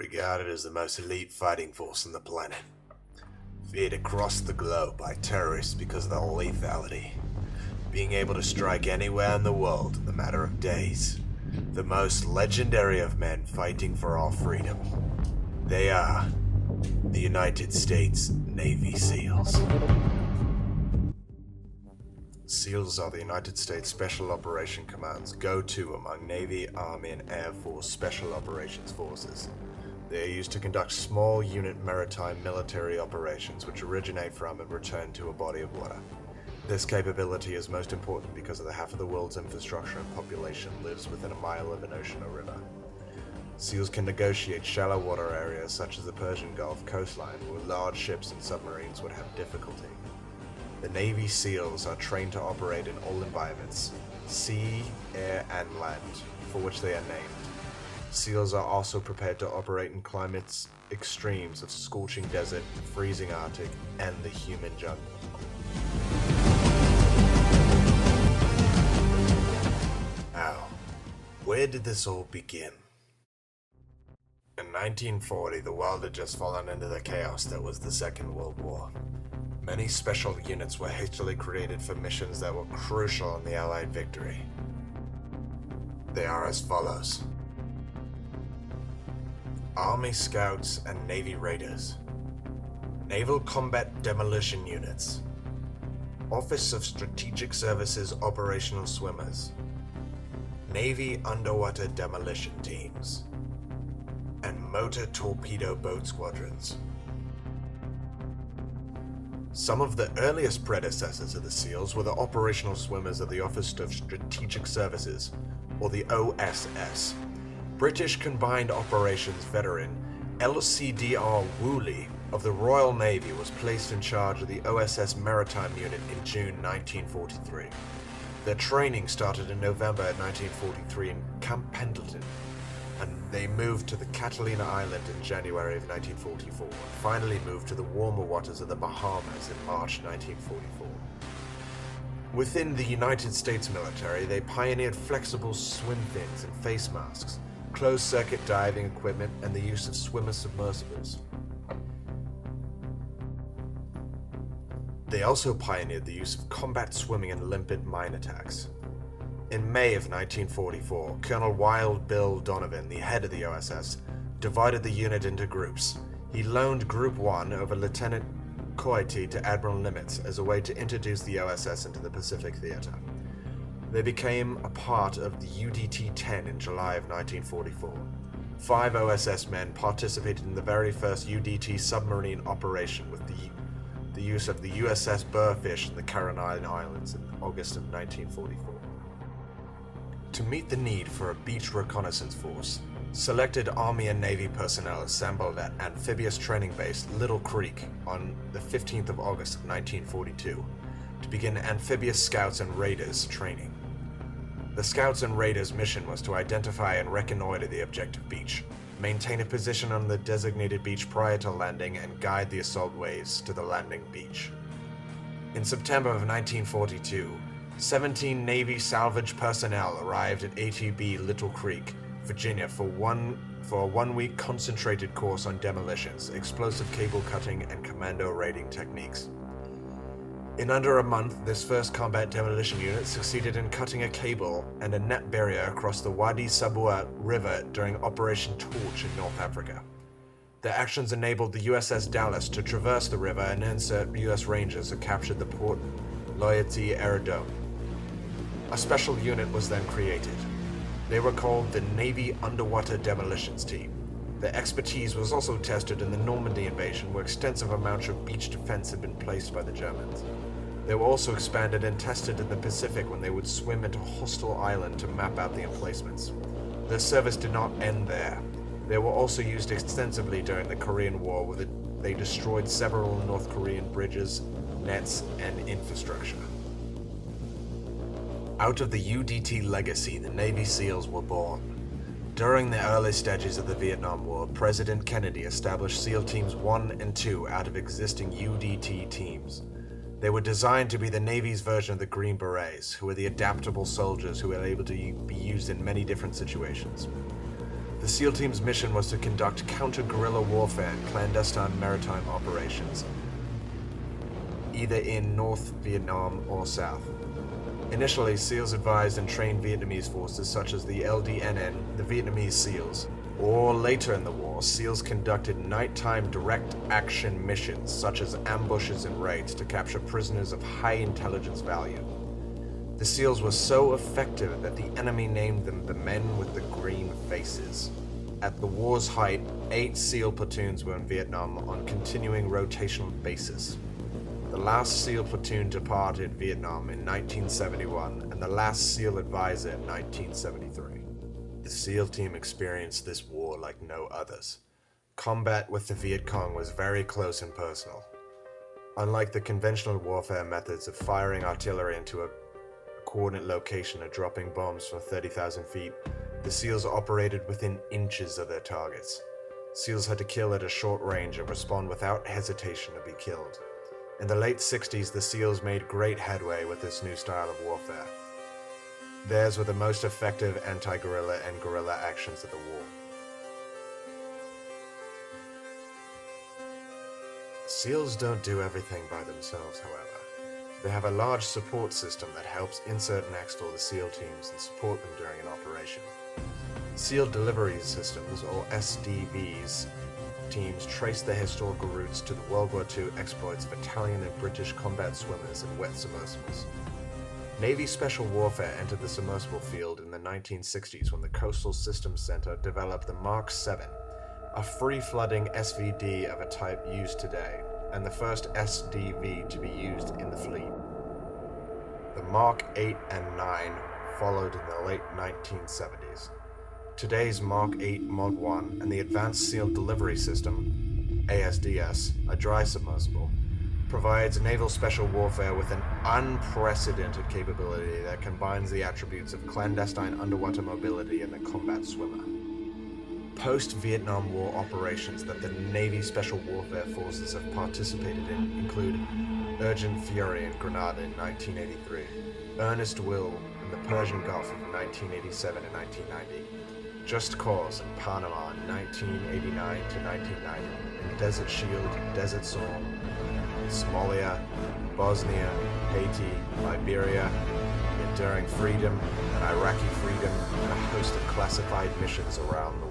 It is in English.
regarded as the most elite fighting force on the planet. Feared across the globe by terrorists because of their lethality. Being able to strike anywhere in the world in the matter of days. The most legendary of men fighting for our freedom. They are the United States Navy SEALs. SEALs are the United States Special Operation Command's go-to among Navy, Army, and Air Force Special Operations Forces. They are used to conduct small unit maritime military operations which originate from and return to a body of water. This capability is most important because of the half of the world's infrastructure and population lives within a mile of an ocean or river. SEALs can negotiate shallow water areas such as the Persian Gulf coastline where large ships and submarines would have difficulty. The Navy SEALs are trained to operate in all environments, sea, air, and land, for which they are named. SEALs are also prepared to operate in climates extremes of scorching desert, freezing Arctic, and the human jungle. Now, where did this all begin? In 1940, the world had just fallen into the chaos that was the Second World War. Many special units were hastily created for missions that were crucial in the Allied victory. They are as follows. Army Scouts and Navy Raiders. Naval Combat Demolition Units. Office of Strategic Services Operational Swimmers. Navy Underwater Demolition Teams. And Motor Torpedo Boat Squadrons. Some of the earliest predecessors of the SEALs were the operational swimmers of the Office of Strategic Services, or the OSS. British Combined Operations veteran LCDR Woolley of the Royal Navy was placed in charge of the OSS Maritime Unit in June 1943. Their training started in November 1943 in Camp Pendleton, and they moved to the Catalina Island in January of 1944, and finally moved to the warmer waters of the Bahamas in March 1944. Within the United States military, they pioneered flexible swim fins and face masks, closed-circuit diving equipment, and the use of swimmer submersibles. They also pioneered the use of combat swimming and limpet mine attacks. In May of 1944, Colonel Wild Bill Donovan, the head of the OSS, divided the unit into groups. He loaned Group 1 over Lieutenant Coity to Admiral Nimitz as a way to introduce the OSS into the Pacific Theater. They became a part of the UDT-10 in July of 1944. 5 OSS men participated in the very first UDT submarine operation with the use of the USS Burfish in the Caroline Islands in August of 1944. To meet the need for a beach reconnaissance force, selected Army and Navy personnel assembled at amphibious training base Little Creek on the 15th of August of 1942 to begin amphibious scouts and raiders training. The Scouts and Raiders' mission was to identify and reconnoiter the objective beach, maintain a position on the designated beach prior to landing, and guide the assault waves to the landing beach. In September of 1942, 17 Navy salvage personnel arrived at ATB Little Creek, Virginia for a one-week concentrated course on demolitions, explosive cable cutting, and commando raiding techniques. In under a month, this first combat demolition unit succeeded in cutting a cable and a net barrier across the Wadi Sabua River during Operation Torch in North Africa. Their actions enabled the USS Dallas to traverse the river and insert US Rangers who captured the port Loyalty Aerodrome. A special unit was then created. They were called the Navy Underwater Demolitions Team. Their expertise was also tested in the Normandy invasion, where extensive amounts of beach defense had been placed by the Germans. They were also expanded and tested in the Pacific when they would swim into a hostile island to map out the emplacements. Their service did not end there. They were also used extensively during the Korean War, where they destroyed several North Korean bridges, nets, and infrastructure. Out of the UDT legacy, the Navy SEALs were born. During the early stages of the Vietnam War, President Kennedy established SEAL Teams 1 and 2 out of existing UDT teams. They were designed to be the Navy's version of the Green Berets, who were the adaptable soldiers who were able to be used in many different situations. The SEAL Team's mission was to conduct counter-guerrilla warfare and clandestine maritime operations, either in North Vietnam or South. Initially, SEALs advised and trained Vietnamese forces such as the LDNN, the Vietnamese SEALs. Or later in the war, SEALs conducted nighttime direct action missions such as ambushes and raids to capture prisoners of high intelligence value. The SEALs were so effective that the enemy named them the Men with the Green Faces. At the war's height, 8 SEAL platoons were in Vietnam on continuing rotational basis. The last SEAL platoon departed Vietnam in 1971 and the last SEAL advisor in 1973. The SEAL team experienced this war like no others. Combat with the Viet Cong was very close and personal. Unlike the conventional warfare methods of firing artillery into a coordinate location or dropping bombs from 30,000 feet, the SEALs operated within inches of their targets. SEALs had to kill at a short range and respond without hesitation to be killed. In the late 60s, the SEALs made great headway with this new style of warfare. Theirs were the most effective anti-guerrilla and guerrilla actions of the war. SEALs don't do everything by themselves, however. They have a large support system that helps insert next all the SEAL teams and support them during an operation. SEAL Delivery Systems, or SDVs, teams trace their historical roots to the World War II exploits of Italian and British combat swimmers and wet submersibles. Navy Special Warfare entered the submersible field in the 1960s when the Coastal Systems Center developed the Mark 7, a free-flooding SVD of a type used today, and the first SDV to be used in the fleet. The Mark 8 and 9 followed in the late 1970s. Today's Mark 8 Mod 1 and the Advanced SEAL Delivery System, ASDS, a dry submersible, provides naval special warfare with an unprecedented capability that combines the attributes of clandestine underwater mobility and the combat swimmer. Post-Vietnam War operations that the Navy Special Warfare Forces have participated in include Urgent Fury in Grenada in 1983, Earnest Will in the Persian Gulf in 1987 and 1990, Just Cause in Panama in 1989 to 1990, in Desert Shield, Desert Storm, Somalia, Bosnia, Haiti, Liberia, Enduring Freedom, and Iraqi Freedom, and a host of classified missions around the world.